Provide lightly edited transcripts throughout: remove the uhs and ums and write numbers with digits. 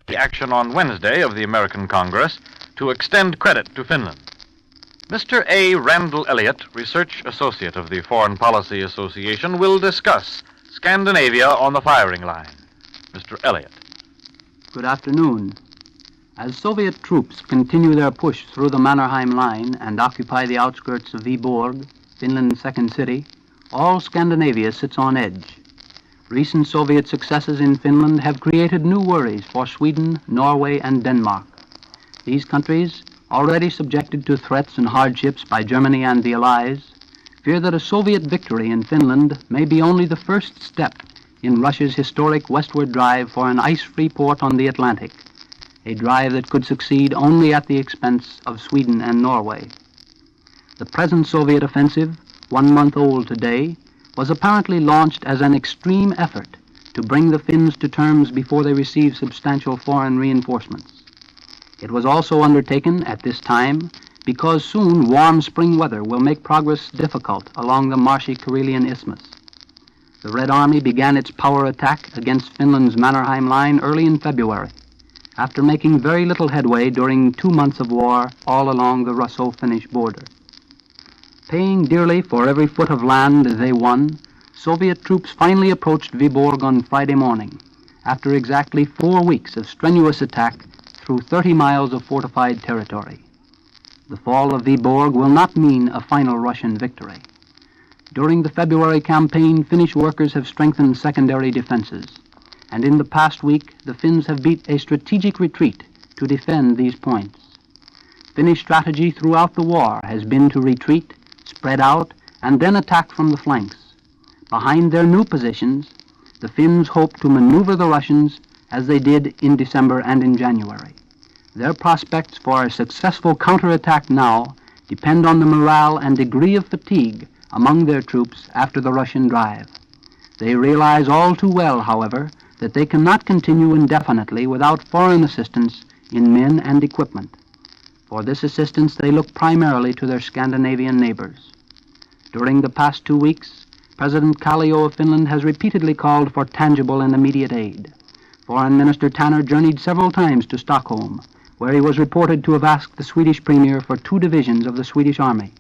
the action on Wednesday of the American Congress to extend credit to Finland. Mr. A. Randall Elliott, Research Associate of the Foreign Policy Association, will discuss Scandinavia on the firing line. Mr. Elliott. Good afternoon. As Soviet troops continue their push through the Mannerheim Line and occupy the outskirts of Viborg, Finland's second city, all Scandinavia sits on edge. Recent Soviet successes in Finland have created new worries for Sweden, Norway, and Denmark. These countries, already subjected to threats and hardships by Germany and the Allies, fear that a Soviet victory in Finland may be only the first step in Russia's historic westward drive for an ice-free port on the Atlantic, a drive that could succeed only at the expense of Sweden and Norway. The present Soviet offensive, 1 month old today, was apparently launched as an extreme effort to bring the Finns to terms before they receive substantial foreign reinforcements. It was also undertaken at this time because soon warm spring weather will make progress difficult along the marshy Karelian Isthmus. The Red Army began its power attack against Finland's Mannerheim Line early in February, after making very little headway during 2 months of war all along the Russo-Finnish border. Paying dearly for every foot of land they won, Soviet troops finally approached Viborg on Friday morning, after exactly 4 weeks of strenuous attack through 30 miles of fortified territory. The fall of Viborg will not mean a final Russian victory. During the February campaign, Finnish workers have strengthened secondary defenses, and in the past week, the Finns have beat a strategic retreat to defend these points. Finnish strategy throughout the war has been to retreat, spread out, and then attack from the flanks. Behind their new positions, the Finns hope to maneuver the Russians as they did in December and in January. Their prospects for a successful counterattack now depend on the morale and degree of fatigue among their troops after the Russian drive. They realize all too well, however, that they cannot continue indefinitely without foreign assistance in men and equipment. For this assistance, they look primarily to their Scandinavian neighbors. During the past 2 weeks, President Kallio of Finland has repeatedly called for tangible and immediate aid. Foreign Minister Tanner journeyed several times to Stockholm, where he was reported to have asked the Swedish Premier for 2 divisions of the Swedish Army.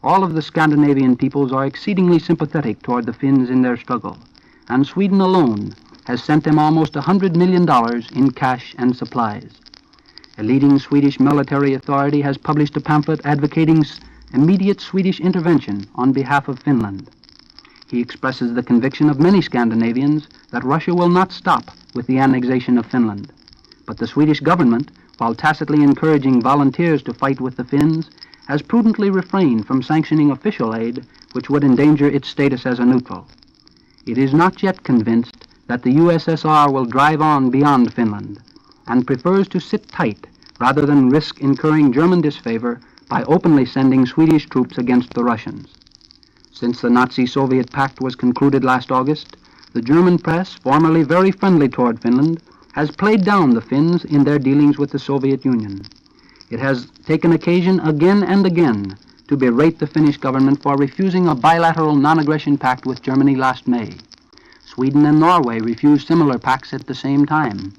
All of the Scandinavian peoples are exceedingly sympathetic toward the Finns in their struggle, and Sweden alone has sent them almost $100 million in cash and supplies. A leading Swedish military authority has published a pamphlet advocating immediate Swedish intervention on behalf of Finland. He expresses the conviction of many Scandinavians that Russia will not stop with the annexation of Finland. But the Swedish government, while tacitly encouraging volunteers to fight with the Finns, has prudently refrained from sanctioning official aid which would endanger its status as a neutral. It is not yet convinced that the USSR will drive on beyond Finland, and prefers to sit tight rather than risk incurring German disfavor by openly sending Swedish troops against the Russians. Since the Nazi-Soviet pact was concluded last August, the German press, formerly very friendly toward Finland, has played down the Finns in their dealings with the Soviet Union. It has taken occasion again and again to berate the Finnish government for refusing a bilateral non-aggression pact with Germany last May. Sweden and Norway refused similar pacts at the same time.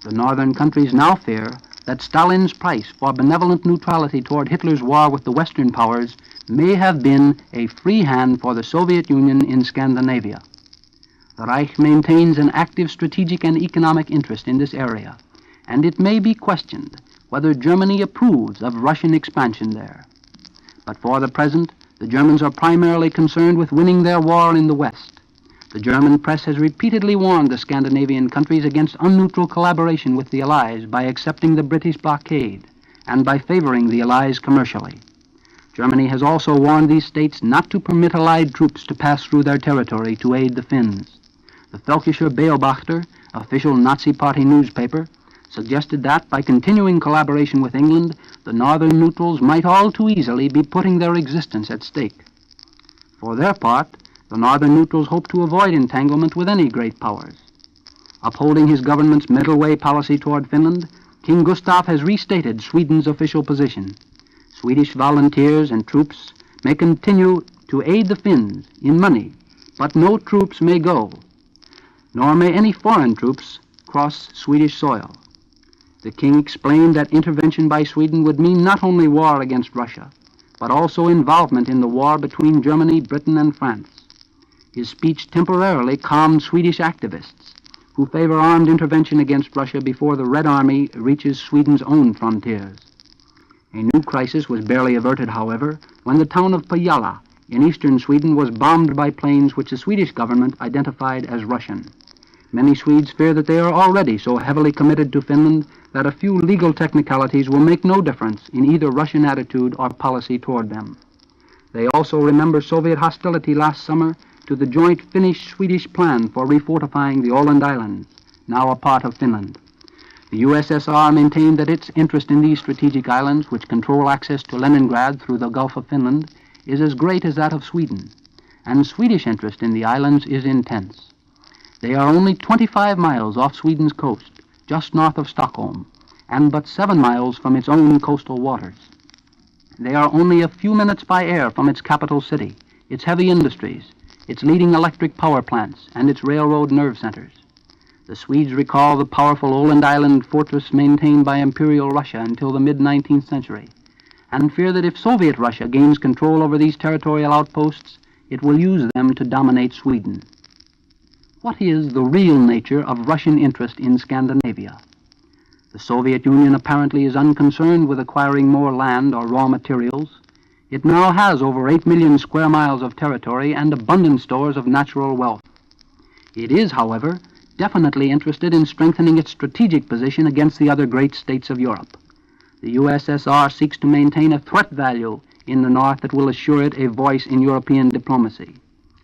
The northern countries now fear that Stalin's price for benevolent neutrality toward Hitler's war with the Western powers may have been a free hand for the Soviet Union in Scandinavia. The Reich maintains an active strategic and economic interest in this area, and it may be questioned whether Germany approves of Russian expansion there. But for the present, the Germans are primarily concerned with winning their war in the West. The German press has repeatedly warned the Scandinavian countries against unneutral collaboration with the Allies by accepting the British blockade and by favoring the Allies commercially. Germany has also warned these states not to permit Allied troops to pass through their territory to aid the Finns. The Völkischer Beobachter, official Nazi Party newspaper, suggested that by continuing collaboration with England, the northern neutrals might all too easily be putting their existence at stake. For their part, the northern neutrals hope to avoid entanglement with any great powers. Upholding his government's middle-way policy toward Finland, King Gustav has restated Sweden's official position. Swedish volunteers and troops may continue to aid the Finns in money, but no troops may go, nor may any foreign troops cross Swedish soil. The king explained that intervention by Sweden would mean not only war against Russia, but also involvement in the war between Germany, Britain, and France. His speech temporarily calmed Swedish activists who favor armed intervention against Russia before the Red Army reaches Sweden's own frontiers. A new crisis was barely averted, however, when the town of Pajala in eastern Sweden was bombed by planes which the Swedish government identified as Russian. Many Swedes fear that they are already so heavily committed to Finland that a few legal technicalities will make no difference in either Russian attitude or policy toward them. They also remember Soviet hostility last summer to the joint Finnish-Swedish plan for refortifying the Åland Islands, now a part of Finland. The USSR maintained that its interest in these strategic islands, which control access to Leningrad through the Gulf of Finland, is as great as that of Sweden, and Swedish interest in the islands is intense. They are only 25 miles off Sweden's coast, just north of Stockholm, and but 7 miles from its own coastal waters. They are only a few minutes by air from its capital city, its heavy industries, its leading electric power plants, and its railroad nerve centers. The Swedes recall the powerful Åland Island fortress maintained by Imperial Russia until the mid-19th century, and fear that if Soviet Russia gains control over these territorial outposts, it will use them to dominate Sweden. What is the real nature of Russian interest in Scandinavia? The Soviet Union apparently is unconcerned with acquiring more land or raw materials. It now has over 8 million square miles of territory and abundant stores of natural wealth. It is, however, definitely interested in strengthening its strategic position against the other great states of Europe. The USSR seeks to maintain a threat value in the North that will assure it a voice in European diplomacy,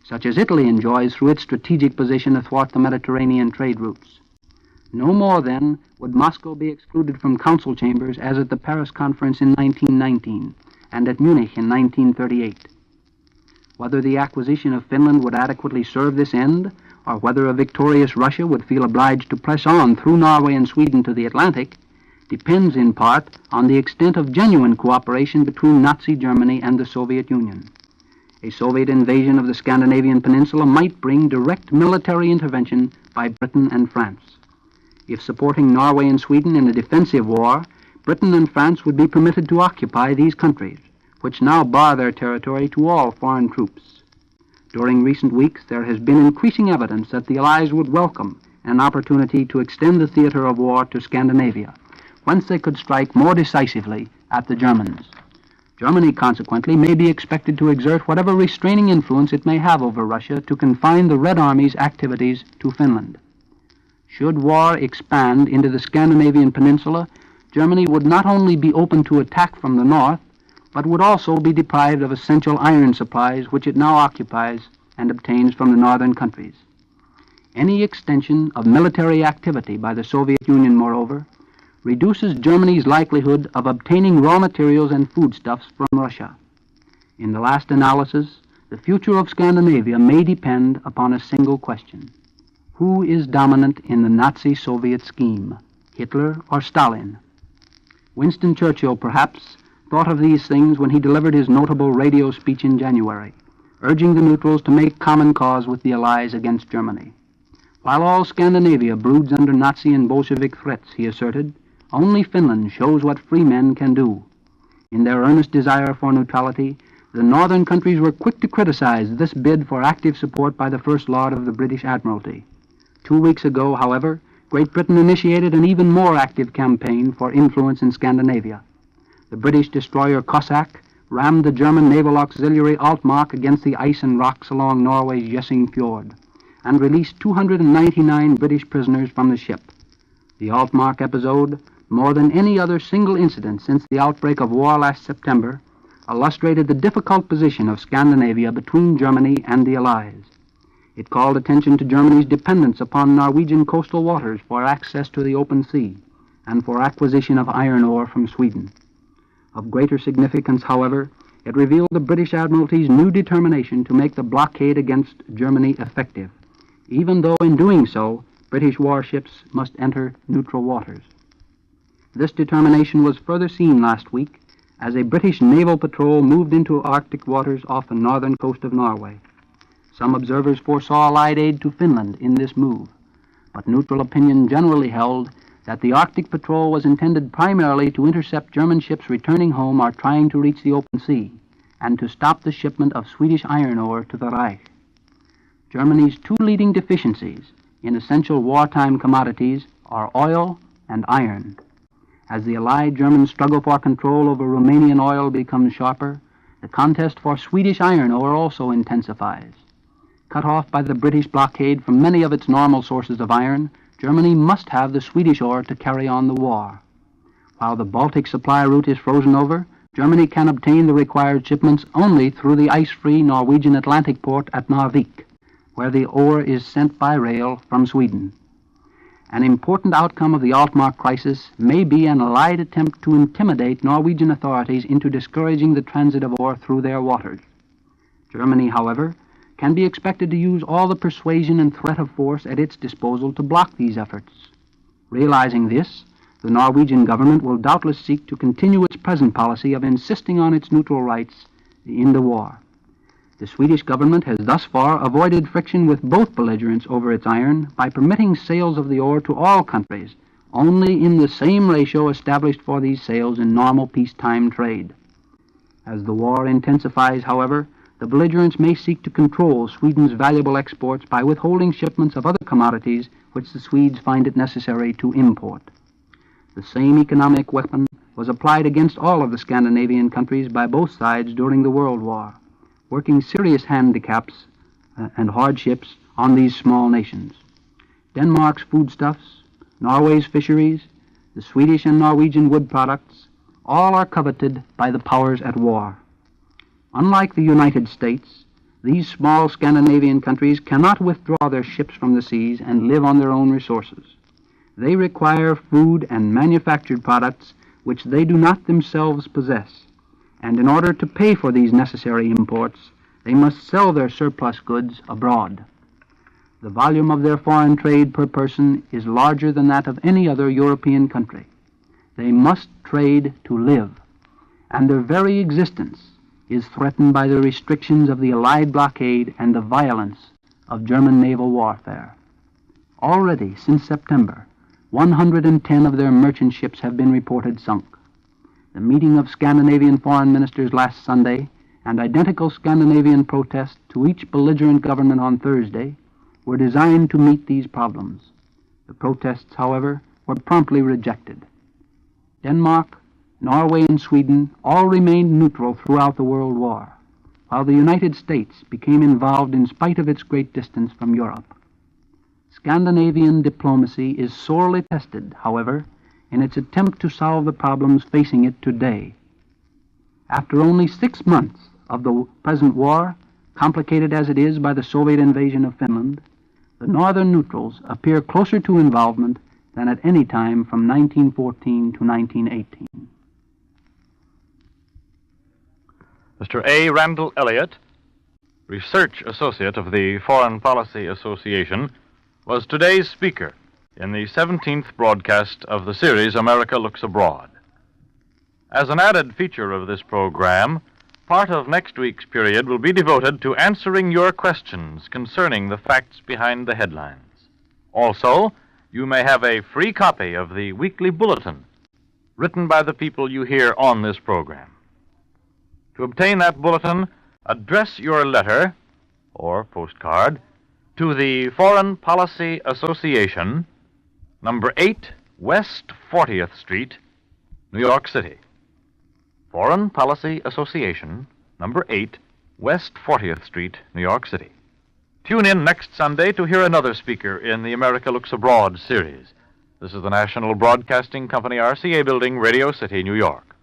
such as Italy enjoys through its strategic position athwart the Mediterranean trade routes. No more, then, would Moscow be excluded from council chambers as at the Paris Conference in 1919 and at Munich in 1938. Whether the acquisition of Finland would adequately serve this end, or whether a victorious Russia would feel obliged to press on through Norway and Sweden to the Atlantic, depends in part on the extent of genuine cooperation between Nazi Germany and the Soviet Union. A Soviet invasion of the Scandinavian peninsula might bring direct military intervention by Britain and France. If supporting Norway and Sweden in a defensive war, Britain and France would be permitted to occupy these countries, which now bar their territory to all foreign troops. During recent weeks, there has been increasing evidence that the Allies would welcome an opportunity to extend the theater of war to Scandinavia, whence they could strike more decisively at the Germans. Germany, consequently, may be expected to exert whatever restraining influence it may have over Russia to confine the Red Army's activities to Finland. Should war expand into the Scandinavian peninsula, Germany would not only be open to attack from the north, but would also be deprived of essential iron supplies which it now occupies and obtains from the northern countries. Any extension of military activity by the Soviet Union, moreover, reduces Germany's likelihood of obtaining raw materials and foodstuffs from Russia. In the last analysis, the future of Scandinavia may depend upon a single question. Who is dominant in the Nazi-Soviet scheme, Hitler or Stalin? Winston Churchill, perhaps, thought of these things when he delivered his notable radio speech in January, urging the neutrals to make common cause with the Allies against Germany. While all Scandinavia broods under Nazi and Bolshevik threats, he asserted, only Finland shows what free men can do. In their earnest desire for neutrality, the northern countries were quick to criticize this bid for active support by the First Lord of the British Admiralty. 2 weeks ago, however, Great Britain initiated an even more active campaign for influence in Scandinavia. The British destroyer Cossack rammed the German naval auxiliary Altmark against the ice and rocks along Norway's Jessing Fjord and released 299 British prisoners from the ship. The Altmark episode, more than any other single incident since the outbreak of war last September, illustrated the difficult position of Scandinavia between Germany and the Allies. It called attention to Germany's dependence upon Norwegian coastal waters for access to the open sea and for acquisition of iron ore from Sweden. Of greater significance, however, it revealed the British Admiralty's new determination to make the blockade against Germany effective, even though in doing so, British warships must enter neutral waters. This determination was further seen last week as a British naval patrol moved into Arctic waters off the northern coast of Norway. Some observers foresaw Allied aid to Finland in this move, but neutral opinion generally held that the Arctic Patrol was intended primarily to intercept German ships returning home or trying to reach the open sea, and to stop the shipment of Swedish iron ore to the Reich. Germany's two leading deficiencies in essential wartime commodities are oil and iron. As the Allied German struggle for control over Romanian oil becomes sharper, the contest for Swedish iron ore also intensifies. Cut off by the British blockade from many of its normal sources of iron, Germany must have the Swedish ore to carry on the war. While the Baltic supply route is frozen over, Germany can obtain the required shipments only through the ice-free Norwegian Atlantic port at Narvik, where the ore is sent by rail from Sweden. An important outcome of the Altmark crisis may be an Allied attempt to intimidate Norwegian authorities into discouraging the transit of ore through their waters. Germany, however, can be expected to use all the persuasion and threat of force at its disposal to block these efforts. Realizing this, the Norwegian government will doubtless seek to continue its present policy of insisting on its neutral rights in the war. The Swedish government has thus far avoided friction with both belligerents over its iron by permitting sales of the ore to all countries, only in the same ratio established for these sales in normal peacetime trade. As the war intensifies, however, the belligerents may seek to control Sweden's valuable exports by withholding shipments of other commodities which the Swedes find it necessary to import. The same economic weapon was applied against all of the Scandinavian countries by both sides during the World War, working serious handicaps and hardships on these small nations. Denmark's foodstuffs, Norway's fisheries, the Swedish and Norwegian wood products, all are coveted by the powers at war. Unlike the United States, these small Scandinavian countries cannot withdraw their ships from the seas and live on their own resources. They require food and manufactured products which they do not themselves possess, and in order to pay for these necessary imports, they must sell their surplus goods abroad. The volume of their foreign trade per person is larger than that of any other European country. They must trade to live, and their very existence is threatened by the restrictions of the Allied blockade and the violence of German naval warfare. Already, since September, 110 of their merchant ships have been reported sunk. The meeting of Scandinavian foreign ministers last Sunday and identical Scandinavian protests to each belligerent government on Thursday were designed to meet these problems. The protests, however, were promptly rejected. Denmark, Norway, and Sweden all remained neutral throughout the World War, while the United States became involved in spite of its great distance from Europe. Scandinavian diplomacy is sorely tested, however, in its attempt to solve the problems facing it today. After only 6 months of the present war, complicated as it is by the Soviet invasion of Finland, the northern neutrals appear closer to involvement than at any time from 1914 to 1918. Mr. A. Randall Elliott, Research Associate of the Foreign Policy Association, was today's speaker in the 17th broadcast of the series America Looks Abroad. As an added feature of this program, part of next week's period will be devoted to answering your questions concerning the facts behind the headlines. Also, you may have a free copy of the weekly bulletin written by the people you hear on this program. To obtain that bulletin, address your letter or postcard to the Foreign Policy Association, number 8 West 40th Street, New York City. Foreign Policy Association, number 8 West 40th Street, New York City. Tune in next Sunday to hear another speaker in the America Looks Abroad series. This is the National Broadcasting Company, RCA Building, Radio City, New York.